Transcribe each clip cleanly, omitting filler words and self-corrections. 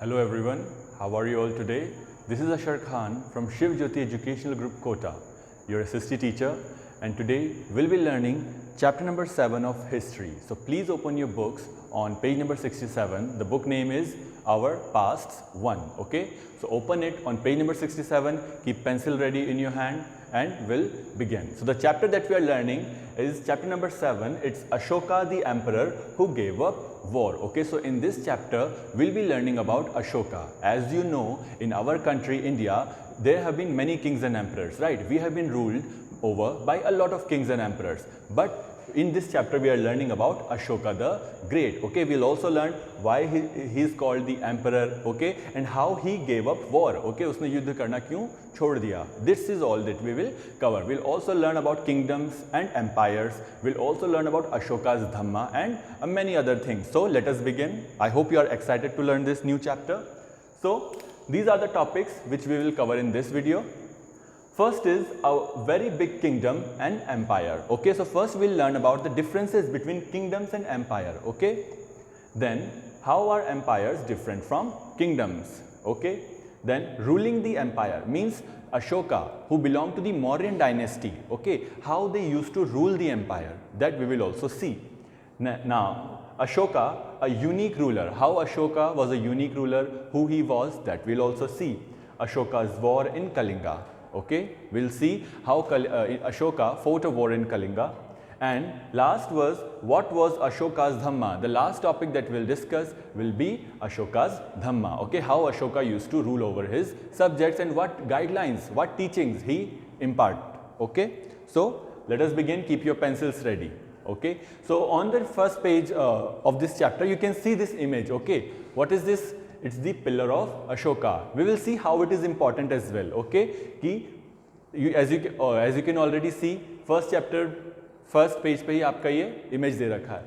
Hello everyone, how are you all today? This is Ashar Khan from Shiv Jyoti Educational Group Kota, your SST teacher, and today we'll be learning chapter number 7 of history. So please open your books on page number 67. The book name is Our Pasts 1, okay? So open it on page number 67, keep pencil ready in your hand and we'll begin. So the chapter that we are learning is chapter number 7. It's Ashoka the emperor who gave up war. Okay, so in this chapter we'll be learning about Ashoka. As you know, in our country India, there have been many kings and emperors, right? We have been ruled over by a lot of kings and emperors, but in this chapter we are learning about Ashoka the Great. Okay, we'll also learn why he is called the emperor, okay, and how he gave up war. Okay, उसने युद्ध करना क्यों छोड़ दिया. This is all that we will cover. We'll also learn about kingdoms and empires. We'll also learn about Ashoka's Dhamma and many other things. So let us begin. I hope you are excited to learn this new chapter. So these are the topics which we will cover in this video. First is a very big kingdom and empire. Okay, so first we'll learn about the differences between kingdoms and empire. Okay, then how are empires different from kingdoms? Okay, then ruling the empire means Ashoka, who belonged to the Mauryan dynasty. Okay, how they used to rule the empire, that we will also see. Now Ashoka, a unique ruler, how Ashoka was a unique ruler, who he was, that we'll also see. Ashoka's war in Kalinga. Okay, we'll see how Ashoka fought a war in Kalinga. And last was, what was Ashoka's Dhamma? The last topic that we'll discuss will be Ashoka's Dhamma. Okay, how Ashoka used to rule over his subjects and what guidelines, what teachings he imparted. Okay, so let us begin. Keep your pencils ready. Okay, so on the first page of this chapter, you can see this image. Okay, what is this? It's the pillar of Ashoka. We will see how it is important as well. Okay, as you can already see, first chapter, first page पे ही आपका ये image दे रखा है.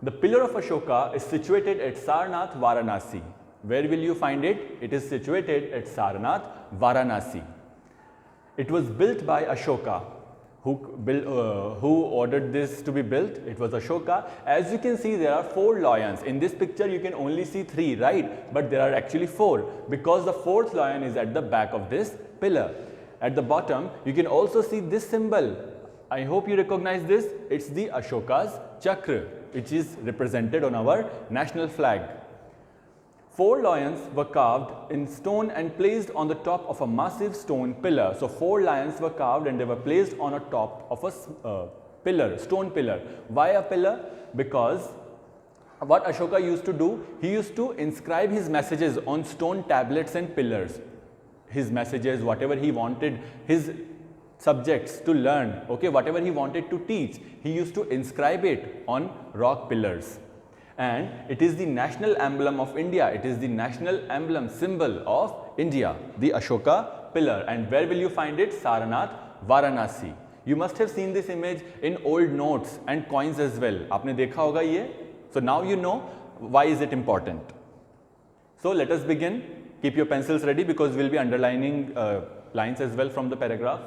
The pillar of Ashoka is situated at Sarnath, Varanasi. Where will you find it? It is situated at Sarnath, Varanasi. It was built by Ashoka. Who ordered this to be built? It was Ashoka. As you can see, there are 4 lions. In this picture, you can only see 3, right? But there are actually 4 because the 4th lion is at the back of this pillar. At the bottom, you can also see this symbol. I hope you recognize this. It's the Ashoka's Chakra, which is represented on our national flag. 4 lions were carved in stone and placed on the top of a massive stone pillar. So 4 lions were carved and they were placed on a top of a pillar, stone pillar. Why a pillar? Because what Ashoka used to do, he used to inscribe his messages on stone tablets and pillars. His messages, whatever he wanted his subjects to learn, okay, whatever he wanted to teach, he used to inscribe it on rock pillars. And it is the national emblem of India. It is the national emblem, symbol of India, the Ashoka pillar. And where will you find it? Sarnath, Varanasi. You must have seen this image in old notes and coins as well. आपने देखा होगा ये. So now you know why is it important. So let us begin. Keep your pencils ready because we'll be underlining lines as well from the paragraph.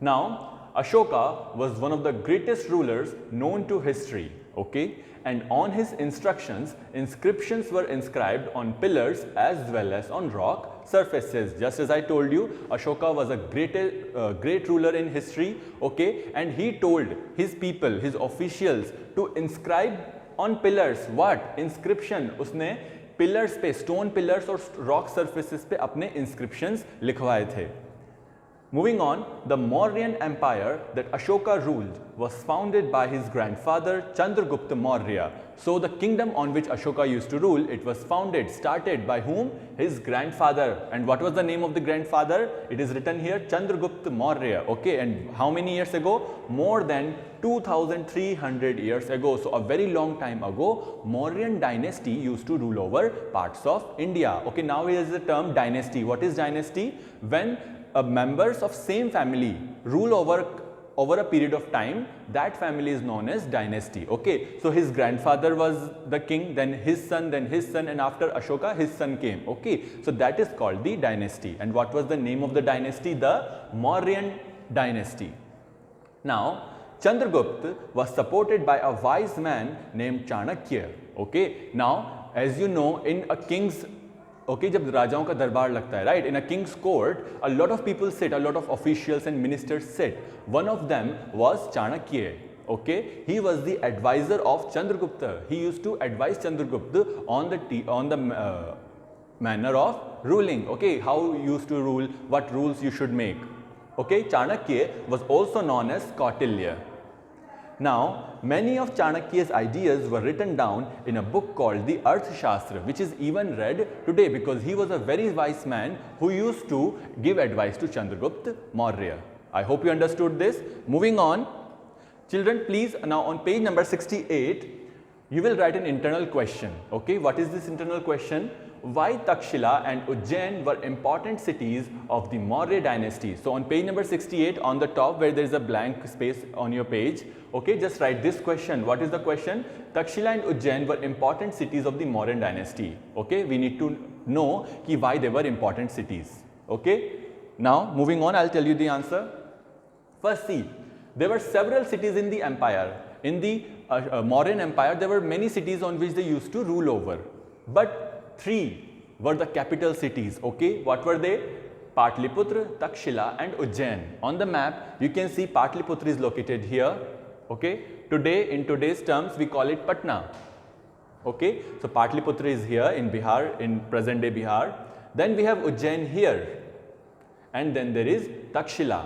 Now, Ashoka was one of the greatest rulers known to history. Okay, and on his instructions, inscriptions were inscribed on pillars as well as on rock surfaces. Just as I told you, Ashoka was a great ruler in history, okay, and he told his people, his officials, to inscribe on pillars. What? Inscription. उसने pillars पे, stone pillars और rock surfaces पे अपने inscriptions लिखवाए थे. Moving on, the Mauryan Empire that Ashoka ruled was founded by his grandfather Chandragupta Maurya. So the kingdom on which Ashoka used to rule, it was started by whom? His grandfather. And what was the name of the grandfather? It is written here, Chandragupta Maurya. Okay, and how many years ago? More than 2300 years ago. So a very long time ago, Mauryan dynasty used to rule over parts of India. Okay, now here is the term dynasty. What is dynasty? When members of same family rule over a period of time, that family is known as dynasty. Okay, so his grandfather was the king, then his son, and after Ashoka his son came. Okay, so that is called the dynasty. And what was the name of the dynasty? The Mauryan dynasty. Now Chandragupta was supported by a wise man named Chanakya. Okay, now as you know, in a king's Okay, जब राजाओं का दरबार लगता है, right? In a king's court, a lot of people sit, a lot of officials and ministers sit. One of them was Chanakya. Okay, he was the advisor of Chandragupta. He used to advise Chandragupta on the manner of ruling. Okay, how you used to rule, what rules you should make. Okay, Chanakya was also known as Kautilya. Now, many of Chanakya's ideas were written down in a book called the Arthashastra, which is even read today because he was a very wise man who used to give advice to Chandragupta Maurya. I hope you understood this. Moving on, children, please, now on page number 68, you will write an internal question. Okay, what is this internal question? Why Takshila and Ujjain were important cities of the Maurya dynasty? So on page number 68, on the top where there is a blank space on your page, okay, just write this question. What is the question? Takshila and Ujjain were important cities of the Mauryan dynasty. Okay, we need to know why they were important cities. Okay, now moving on, I'll tell you the answer. First, see, there were several cities in the empire. In the Mauryan empire, there were many cities on which they used to rule over, but 3 were the capital cities. Okay, what were they? Patliputra, Takshila and Ujjain. On the map, you can see Patliputra is located here. Okay, today, in today's terms, we call it Patna. Okay, so Patliputra is here in Bihar, in present day Bihar. Then we have Ujjain here, and then there is Takshila.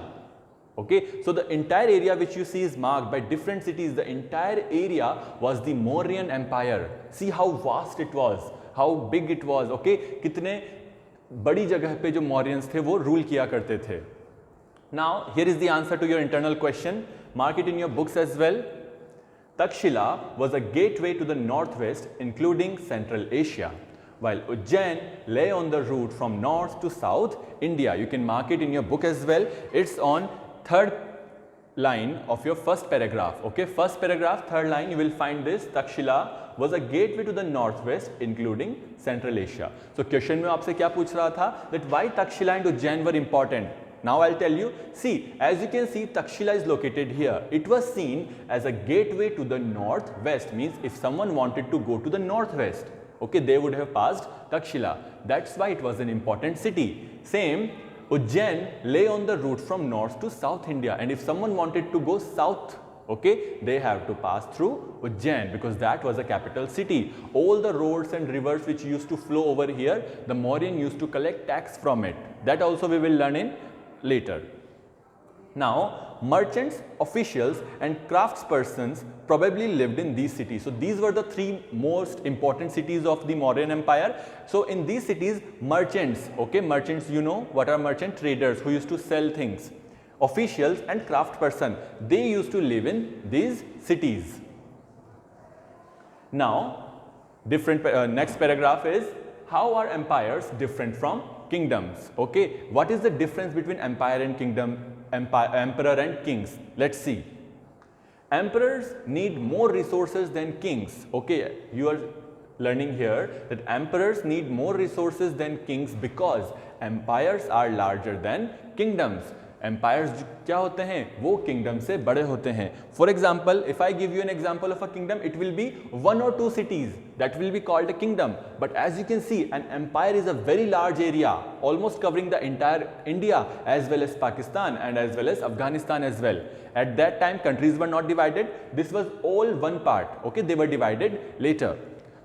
Okay, so the entire area which you see is marked by different cities. The entire area was the Mauryan Empire. See how vast it was, how big it was. Okay, कितने बड़ी जगह पे जो Mauryans थे वो rule किया करते थे. Now here is the answer to your internal question. Mark it in your books as well. Takshila was a gateway to the northwest, including Central Asia, while Ujjain lay on the route from north to south India. You can mark it in your book as well. It's on 3rd line of your first paragraph. Okay, first paragraph, 3rd line, you will find this. Takshila was a gateway to the northwest, including Central Asia. So question में आपसे क्या पूछ रहा था? That why Takshila and Ujjain were important? Now I'll tell you. See, as you can see, Takshila is located here. It was seen as a gateway to the northwest. Means if someone wanted to go to the northwest, okay, they would have passed Takshila. That's why it was an important city. Same, Ujjain lay on the route from north to south India, and if someone wanted to go south, okay, they have to pass through Ujjain because that was a capital city. All the roads and rivers which used to flow over here, the Mauryan used to collect tax from it. That also we will learn in later. Now, merchants, officials and craftspersons probably lived in these cities. So these were the 3 most important cities of the Mauryan Empire. So in these cities, merchants, okay, merchants, you know what are merchant? Traders who used to sell things. Officials and craftsperson, they used to live in these cities. Now, next paragraph is, how are empires different from kingdoms? Okay, what is the difference between empire and kingdom? Emperor and kings. Let's see. Emperors need more resources than kings. Okay, you are learning here that emperors need more resources than kings because empires are larger than kingdoms. Empires क्या होते हैं? वो kingdom से बड़े होते हैं. For example, if I give you an example of a kingdom, it will be 1 or 2 cities. That will be called a kingdom. But as you can see, an empire is a very large area, almost covering the entire India as well as Pakistan and as well as Afghanistan as well. At that time, countries were not divided. This was all one part. Okay, they were divided later.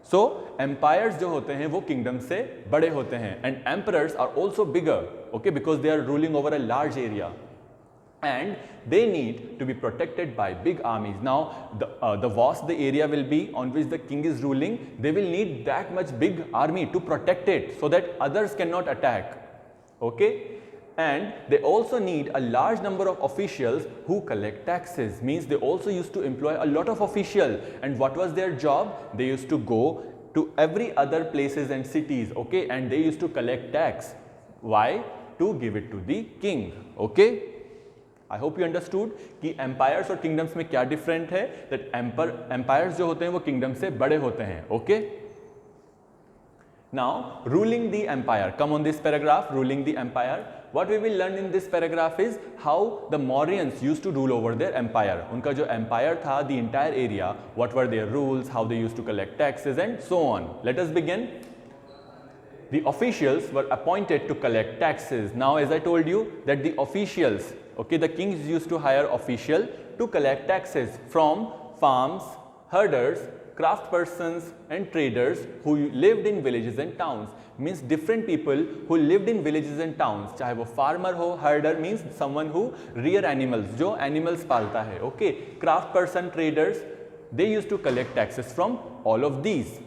So empires जो होते हैं वो kingdom से बड़े होते हैं, and emperors are also bigger, okay, because they are ruling over a large area, and they need to be protected by big armies. Now the vast the area will be on which the king is ruling, they will need that much big army to protect it so that others cannot attack. Okay, and they also need a large number of officials who collect taxes. Means they also used to employ a lot of officials, and what was their job? They used to go to every other places and cities, okay, and they used to collect tax. Why? To give it to the king. Okay, I hope you understood कि empires और kingdoms में क्या different है. That empires जो होते हैं वो kingdoms से बड़े होते हैं. Okay. Now, ruling the empire. Come on this paragraph, ruling the empire. What we will learn in this paragraph is how the Mauryans used to rule over their empire. उनका जो empire था, the entire area, what were their rules, how they used to collect taxes and so on. Let us begin. the officials were appointed to collect taxes. Now, as I told you that the officials, okay, the kings used to hire official to collect taxes from farms, herders, craft persons and traders who lived in villages and towns. Means different people who lived in villages and towns, चाहे वो farmer हो, herder means someone who rear animals, जो animals पालता है, okay, craft person, traders, they used to collect taxes from all of these.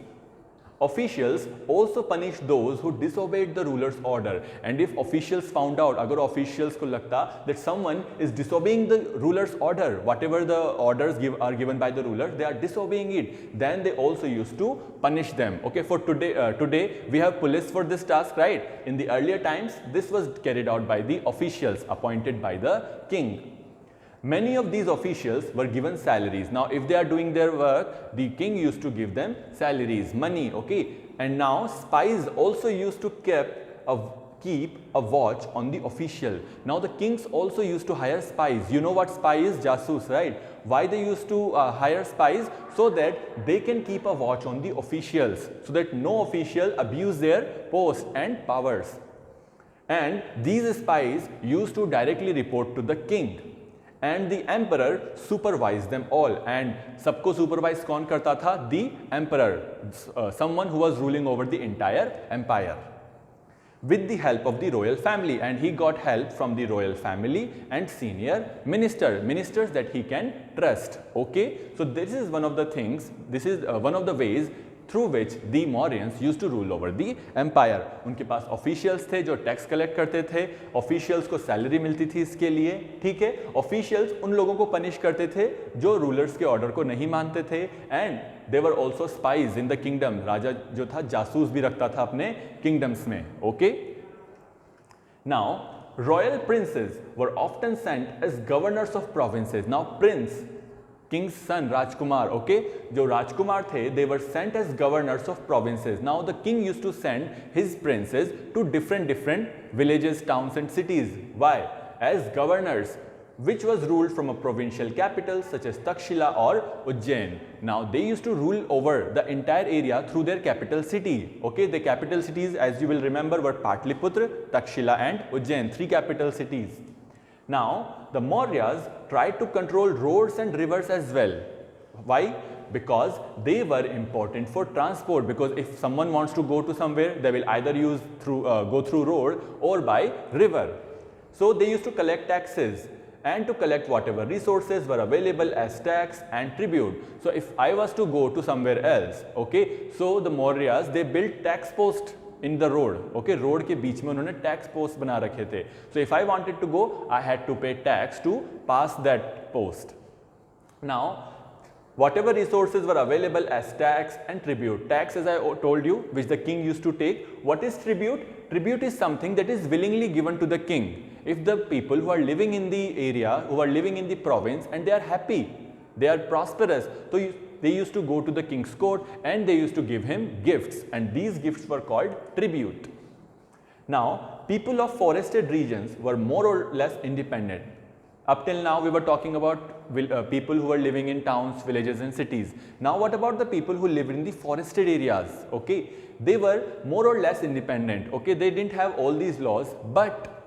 Officials also punished those who disobeyed the ruler's order, and if officials found out, अगर officials को लगता that someone is disobeying the ruler's order, whatever the orders are given by the ruler, they are disobeying it, then they also used to punish them. Okay, for today we have police for this task, right? In the earlier times, this was carried out by the officials appointed by the king. Many of these officials were given salaries. Now, if they are doing their work, the king used to give them salaries, money, okay. And now, spies also used to keep a watch on the official. Now, the kings also used to hire spies. You know what spy is? Jasoos, right? Why they used to hire spies? So that they can keep a watch on the officials, so that no official abuse their post and powers. And these spies used to directly report to the king. And the emperor supervised them all. And सबको supervise कौन करता था? The emperor, someone who was ruling over the entire empire, with the help of the royal family. And he got help from the royal family and senior ministers that he can trust. Okay, so this is one of the things. This is one of the ways through which the Mauryans used to rule over the empire. उनके पास officials थे जो tax collect करते थे, officials को salary मिलती थी इसके लिए, ठीक है. officials उन लोगों को पनिश करते थे जो रूलर्स के ऑर्डर को नहीं मानते थे. And they were also spies in the kingdom. राजा जो था जासूस भी रखता था अपने kingdoms में. Okay. Now, royal princes were often sent as governors of provinces. Now, prince, king's son, Rajkumar, okay, जो राजकुमार थे, they were sent as governors of provinces. Now the king used to send his princes to different villages, towns and cities. Why? As governors, which was ruled from a provincial capital such as Takshila or Ujjain. Now they used to rule over the entire area through their capital city. Okay, the capital cities, as you will remember, were Patliputra, Takshila and Ujjain, 3 capital cities. Now, the Mauryas tried to control roads and rivers as well. Why? Because they were important for transport. Because if someone wants to go to somewhere, they will either go through road or by river. So they used to collect taxes and to collect whatever resources were available as tax and tribute. So if I was to go to somewhere else, okay, so the Mauryas, they built tax post in the road, okay, road के बीच में उन्होंने tax post बना रखे थे. So if I wanted to go, I had to pay tax to pass that post. Now, whatever resources were available as tax and tribute. Tax, as I told you, which the king used to take. What is tribute? Tribute is something that is willingly given to the king. If the people who are living in the area, who are living in the province, and they are happy, they are prosperous, so they used to go to the king's court and they used to give him gifts, and these gifts were called tribute. Now, people of forested regions were more or less independent. Up till now, we were talking about people who were living in towns, villages and cities. Now, what about the people who live in the forested areas? Okay, they were more or less independent. Okay, they didn't have all these laws, but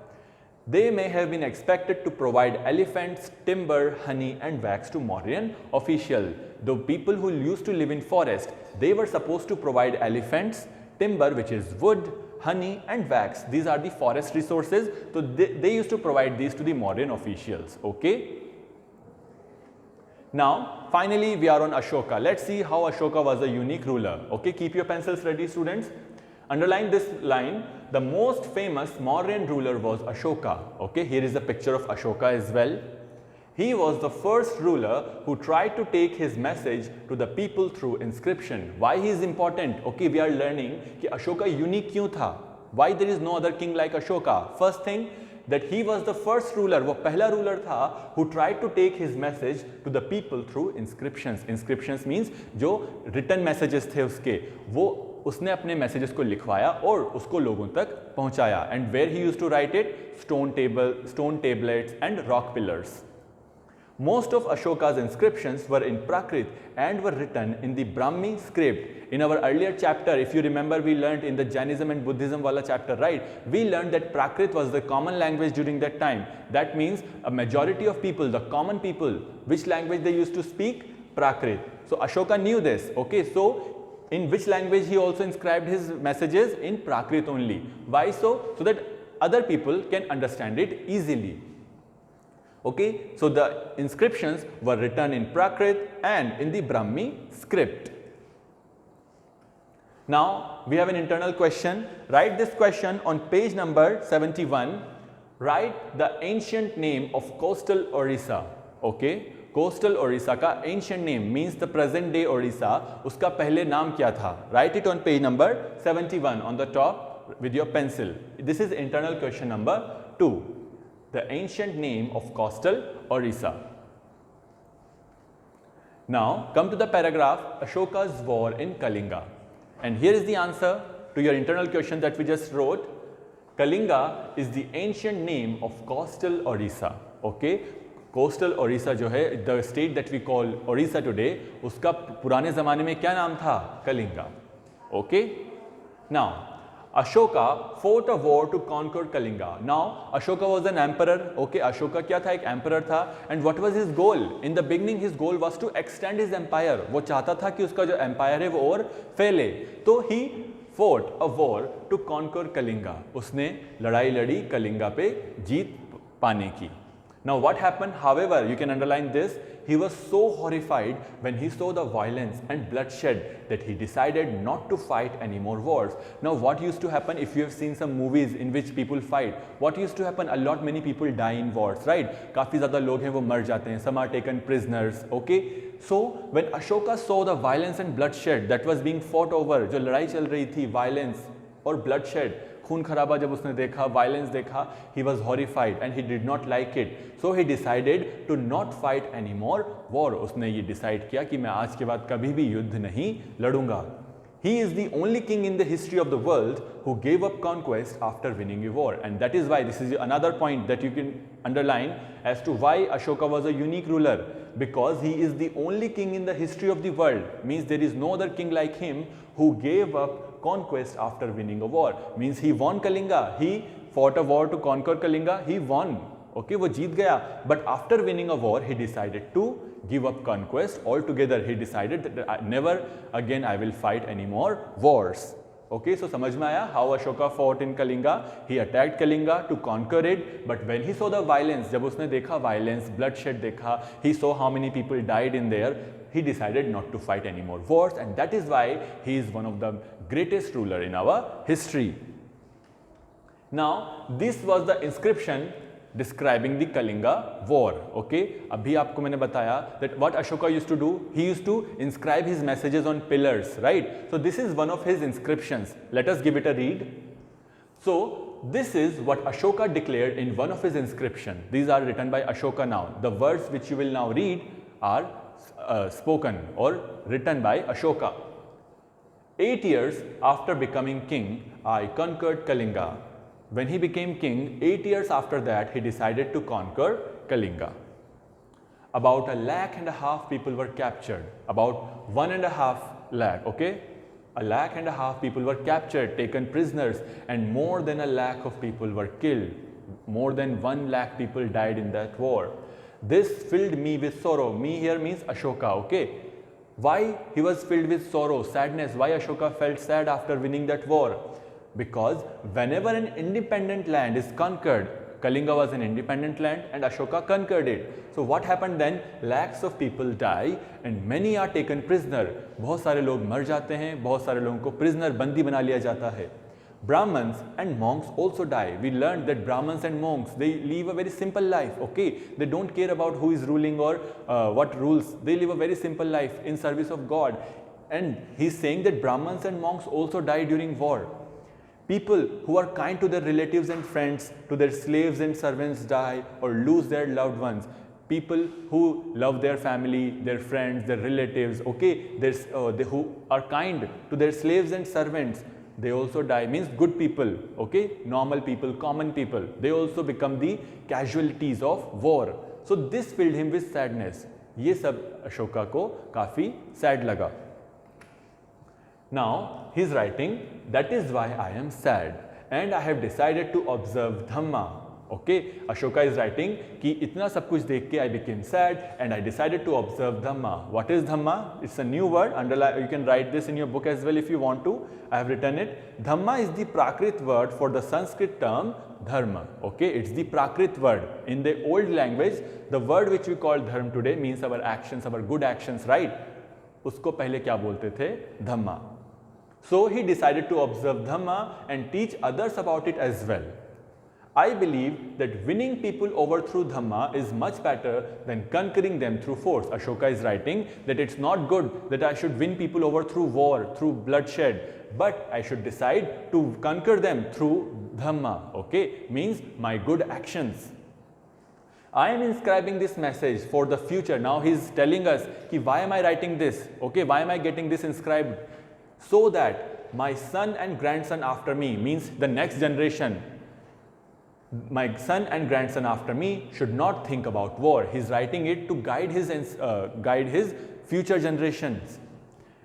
they may have been expected to provide elephants, timber, honey and wax to Mauryan officials. The people who used to live in forest, they were supposed to provide elephants, timber, which is wood, honey and wax. These are the forest resources. So they used to provide these to the Mauryan officials. Okay. Now, finally, we are on Ashoka. Let's see how Ashoka was a unique ruler. Okay, keep your pencils ready, students. Underline this line. The most famous Mauryan ruler was Ashoka. Okay, here is a picture of Ashoka as well. He was the first ruler who tried to take his message to the people through inscription. Why he is important? Okay, we are learning कि Ashoka unique क्यों था? Why there is no other king like Ashoka? First thing, that he was the first ruler, वो पहला ruler था who tried to take his message to the people through inscriptions. Inscriptions means जो written messages थे उसके, वो उसने अपने messages को लिखवाया और उसको लोगों तक पहुंचाया. And where he used to write it? Stone tablets and rock pillars. Most of Ashoka's inscriptions were in Prakrit and were written in the Brahmi script. In our earlier chapter, if you remember, we learned in the Jainism and Buddhism wala chapter, right? We learned that Prakrit was the common language during that time. That means a majority of people, the common people, which language they used to speak? Prakrit. So Ashoka knew this. Okay, so in which language he also inscribed his messages? In Prakrit only. Why so? So that other people can understand it easily. Okay, so the inscriptions were written in Prakrit and in the Brahmi script. Now we have an internal question. Write this question on page number 71. Write the ancient name of coastal Orissa. Okay, coastal Orissa का ancient name means the present day Orissa. उसका पहले नाम क्या था? Write it on page number 71 on the top with your pencil. This is internal question number 2. The ancient name of coastal Orissa. Now come to the paragraph Ashoka's war in Kalinga, and here is the answer to your internal question that we just wrote. Kalinga is the ancient name of coastal Orissa. Okay, coastal Orissa जो है, the state that we call Orissa today, उसका पुराने ज़माने में क्या नाम था? Kalinga. Okay. Now Ashoka fought a war to conquer Kalinga. Now Ashoka was an emperor. Okay, Ashoka क्या था? एक emperor था. And what was his goal? In the beginning his goal was to extend his empire. वो चाहता था कि उसका जो empire है वो और फैले. तो he fought a war to conquer Kalinga. उसने लड़ाई लड़ी कलिंगा पे जीत पाने की. Now what happened? However, you can underline this. He was so horrified when he saw the violence and bloodshed that he decided not to fight any more wars. Now what used to happen, if you have seen some movies in which people fight, what used to happen? A lot many people die in wars, right? काफी ज़्यादा लोग हैं वो मर जाते हैं. Some are taken prisoners. Okay. So when Ashoka saw the violence and bloodshed that was being fought over, जो लड़ाई चल रही थी, violence और bloodshed, खून खराबा जब उसने देखा, वायलेंस देखा, he was horrified and he did not like it. So he decided to not fight any more war. उसने ये decide किया कि मैं आज के बाद कभी भी युद्ध नहीं लड़ूंगा. He is the only king in the history of the world who gave up conquest after winning a war, and that is why this is another point that you can underline as to why Ashoka was a unique ruler, because he is the only king in the history of the world. Means there is no other king like him who gave up conquest after winning a war. Means he won Kalinga. He fought a war to conquer Kalinga. He won. Okay, वो जीत गया. But after winning a war, he decided to give up conquest altogether. He decided that never again I will fight any more wars. Okay, so समझ में आया how Ashoka fought in Kalinga. He attacked Kalinga to conquer it, but when he saw the violence, जब उसने देखा violence, bloodshed देखा, he saw how many people died in there, he decided not to fight any more wars, and that is why he is one of the greatest ruler in our history. Now, this was the inscription describing the Kalinga war. Okay, अभी आपको मैंने बताया that what Ashoka used to do, he used to inscribe his messages on pillars, right? So this is one of his inscriptions. Let us give it a read. So this is what Ashoka declared in one of his inscriptions. These are written by Ashoka now. The words which you will now read are spoken or written by Ashoka. 8 years after becoming king, I conquered Kalinga. When he became king, 8 years after that, he decided to conquer Kalinga. About 1.5 lakh people were captured. About 1.5 lakh, okay? 1.5 lakh people were captured, taken prisoners, and more than 1 lakh of people were killed. More than 1 lakh people died in that war. This filled me with sorrow. Me here means Ashoka, okay? Why he was filled with sorrow, sadness? Why Ashoka felt sad after winning that war? Because whenever an independent land is conquered, Kalinga was an independent land and Ashoka conquered it. So what happened then? Lakhs of people die and many are taken prisoner. बहुत सारे लोग मर जाते हैं, बहुत सारे लोगों को prisoner बंदी बना लिया जाता है. Brahmins and monks also die. We learned that Brahmins and monks, they live a very simple life, okay? They don't care about who is ruling or what rules. They live a very simple life in service of God. And he's saying that Brahmins and monks also die during war. People who are kind to their relatives and friends, to their slaves and servants die or lose their loved ones. People who love their family, their friends, their relatives, okay, who are kind to their slaves and servants, they also die. Means good people, okay, normal people, common people, they also become the casualties of war. So this filled him with sadness. ये सब अशोका को काफी sad लगा. Now he's writing, that is why I am sad and I have decided to observe Dhamma. Okay, Ashoka is writing कि इतना सब कुछ देख के I became sad and I decided to observe Dhamma. What is Dhamma? It's a new word. Underline. You can write this in your book as well if you want to. I have written it. Dhamma is the Prakrit word for the Sanskrit term Dharma. Okay, it's the Prakrit word. In the old language, the word which we call Dharma today means our actions, our good actions, right? उसको पहले क्या बोलते थे? Dhamma. So he decided to observe Dhamma and teach others about it as well. I believe that winning people over through Dhamma is much better than conquering them through force. Ashoka is writing that it's not good that I should win people over through war, through bloodshed, but I should decide to conquer them through Dhamma. Okay, means my good actions. I am inscribing this message for the future. Now he is telling us ki why am I writing this? Okay, why am I getting this inscribed? So that my son and grandson after me, means the next generation, my son and grandson after me should not think about war. He's writing it to guide his future generations.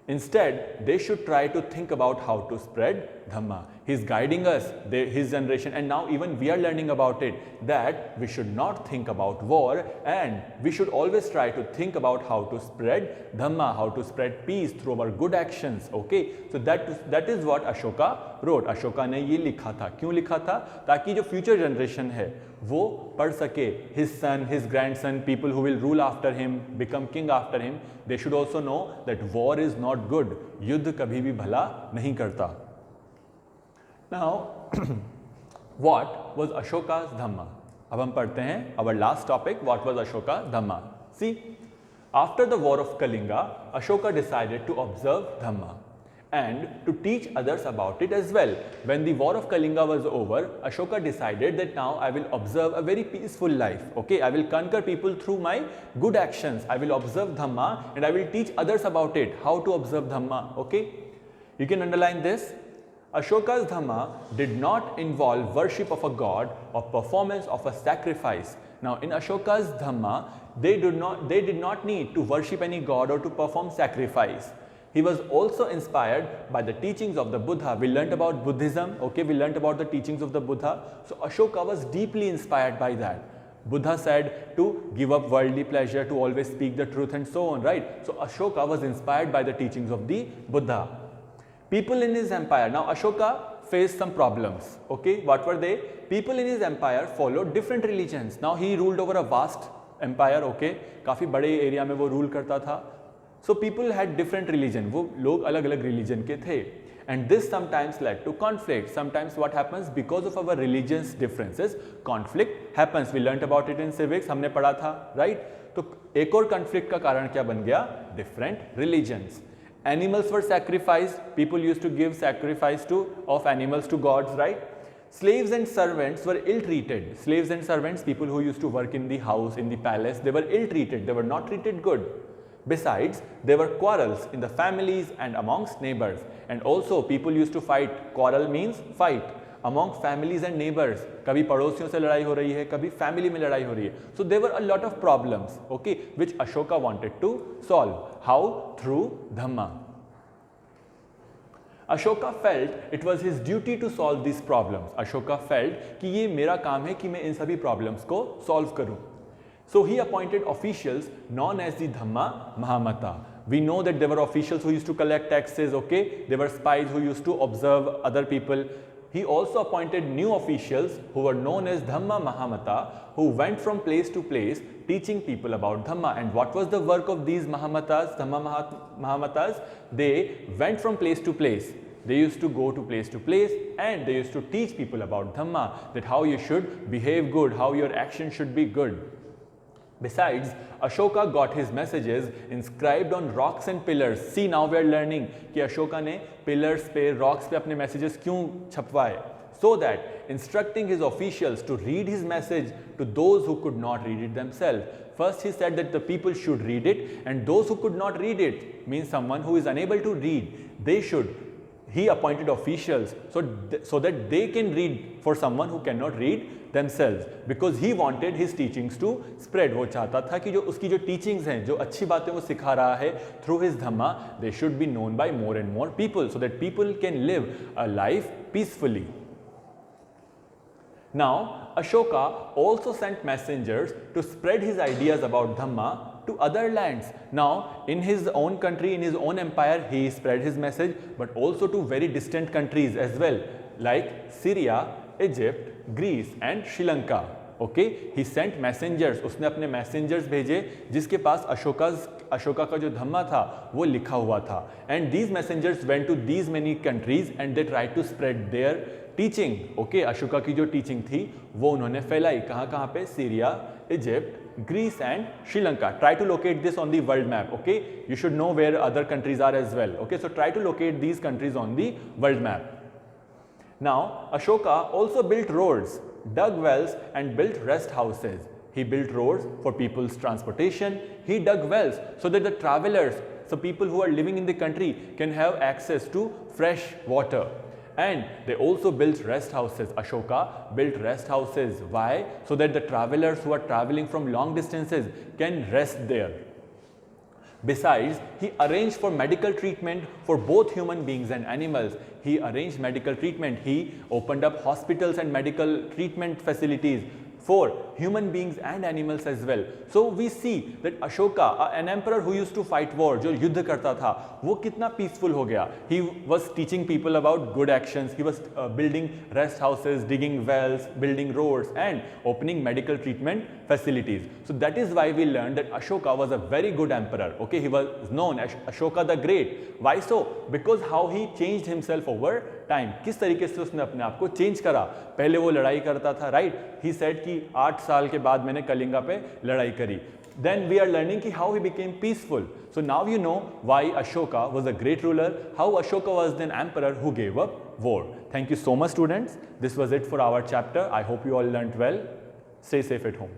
Instead, they should try to think about how to spread Dhamma. He's guiding us, his generation, and now even we are learning about it, that we should not think about war and we should always try to think about how to spread Dhamma, how to spread peace through our good actions. Okay, so that is what Ashoka wrote. Ashoka ने ये लिखा था. क्यों लिखा था? ताकि जो future generation है वो पढ़ सके. His son, his grandson, people who will rule after him, become king after him, they should also know that war is not good. युद्ध कभी भी भला नहीं करता. Now, what was Ashoka's Dhamma? अब हम पढ़ते हैं our last topic, what was Ashoka's Dhamma? See, after the war of Kalinga, Ashoka decided to observe Dhamma and to teach others about it as well. When the war of Kalinga was over, Ashoka decided that now I will observe a very peaceful life. Okay, I will conquer people through my good actions. I will observe Dhamma and I will teach others about it, how to observe Dhamma. Okay, you can underline this. Ashoka's Dhamma did not involve worship of a god or performance of a sacrifice. Now in Ashoka's Dhamma, they did not need to worship any god or to perform sacrifice. He was also inspired by the teachings of the Buddha. We learnt about Buddhism, okay, we learnt about the teachings of the Buddha. So Ashoka was deeply inspired by that. Buddha said to give up worldly pleasure, to always speak the truth and so on, right? So Ashoka was inspired by the teachings of the Buddha. People in his empire, now Ashoka faced some problems, okay, what were they? People in his empire followed different religions. Now he ruled over a vast empire, okay, काफी बड़े area में वो rule करता था. So people had different religion, वो लोग अलग-अलग religion के थे. And this sometimes led to conflict. Sometimes what happens, because of our religious differences, conflict happens. We learnt about it in civics, हमने पढ़ा था, right? तो एक और conflict का कारण क्या बन गया? Different religions. Animals were sacrificed. People used to give sacrifice of animals to gods, right? Slaves and servants were ill-treated. Slaves and servants, people who used to work in the house, in the palace, they were ill-treated. They were not treated good. Besides, there were quarrels in the families and amongst neighbors. And also, people used to fight. Quarrel means fight. Among families and neighbors, कभी पड़ोसियों से लड़ाई हो रही है, कभी family में लड़ाई हो रही है. So there were a lot of problems, okay, which Ashoka wanted to solve. How? Through Dhamma. Ashoka felt it was his duty to solve these problems. Ashoka felt कि ये मेरा काम है कि मैं इन सभी problems को solve करूं. So he appointed officials known as the Dhamma Mahamata. We know that there were officials who used to collect taxes, okay, there were spies who used to observe other people. He also appointed new officials who were known as Dhamma Mahamata, who went from place to place teaching people about Dhamma. And what was the work of these Mahamatas, Dhamma Mahamatas? They went from place to place. They used to go to place and they used to teach people about Dhamma, that how you should behave good, how your action should be good. Besides, Ashoka got his messages inscribed on rocks and pillars. See, now we are learning कि Ashoka ने pillars पे, rocks पे अपने messages क्यों छपवाए? So that instructing his officials to read his message to those who could not read it themselves. First he said that the people should read it, and those who could not read it, means someone who is unable to read, they should he appointed officials so that they can read for someone who cannot read themselves, because he wanted his teachings to spread. वो चाहता था कि जो उसकी जो teachings हैं, जो अच्छी बातें वो सिखा रहा है through his dhamma, they should be known by more and more people so that people can live a life peacefully. Now, Ashoka also sent messengers to spread his ideas about Dhamma to other lands. Now, in his own country, in his own empire, he spread his message, but also to very distant countries as well, like Syria, Egypt, Greece and Sri Lanka. Okay, he sent messengers. उसने अपने messengers भेजे जिसके पास अशोका का जो धम्मा था वो लिखा हुआ था. And these messengers went to these many countries and they tried to spread their teaching. Okay, Ashoka की जो teaching थी वो उन्होंने फैलाई. कहाँ पे? Syria, Egypt, Greece and Sri Lanka. Try to locate this on the world map. Okay, you should know where other countries are as well. Okay, so try to locate these countries on the world map. Now, Ashoka also built roads, dug wells and built rest houses. He built roads for people's transportation. He dug wells so that the travelers, so people who are living in the country, can have access to fresh water. And they also built rest houses. Ashoka built rest houses. Why? So that the travelers who are traveling from long distances can rest there. Besides, he arranged for medical treatment for both human beings and animals. He arranged medical treatment. He opened up hospitals and medical treatment facilities for human beings and animals as well. So we see that Ashoka, an emperor who used to fight war, जो युद्ध करता था, वो कितना peaceful हो गया. He was teaching people about good actions. He was building rest houses, digging wells, building roads and opening medical treatment facilities. So that is why we learned that Ashoka was a very good emperor. Okay, he was known as Ashoka the Great. Why so? Because how he changed himself over time. किस तरीके से उसने अपने आप को change करा. पहले वो लड़ाई करता था, right? He said कि 8 साल के बाद मैंने कलिंगा पे लड़ाई करी. Then we are learning कि how he became peaceful. So now you know why Ashoka was a great ruler, how Ashoka was an emperor who gave up war. Thank you so much, students. This was it for our chapter. I hope you all learnt well. Stay safe at home.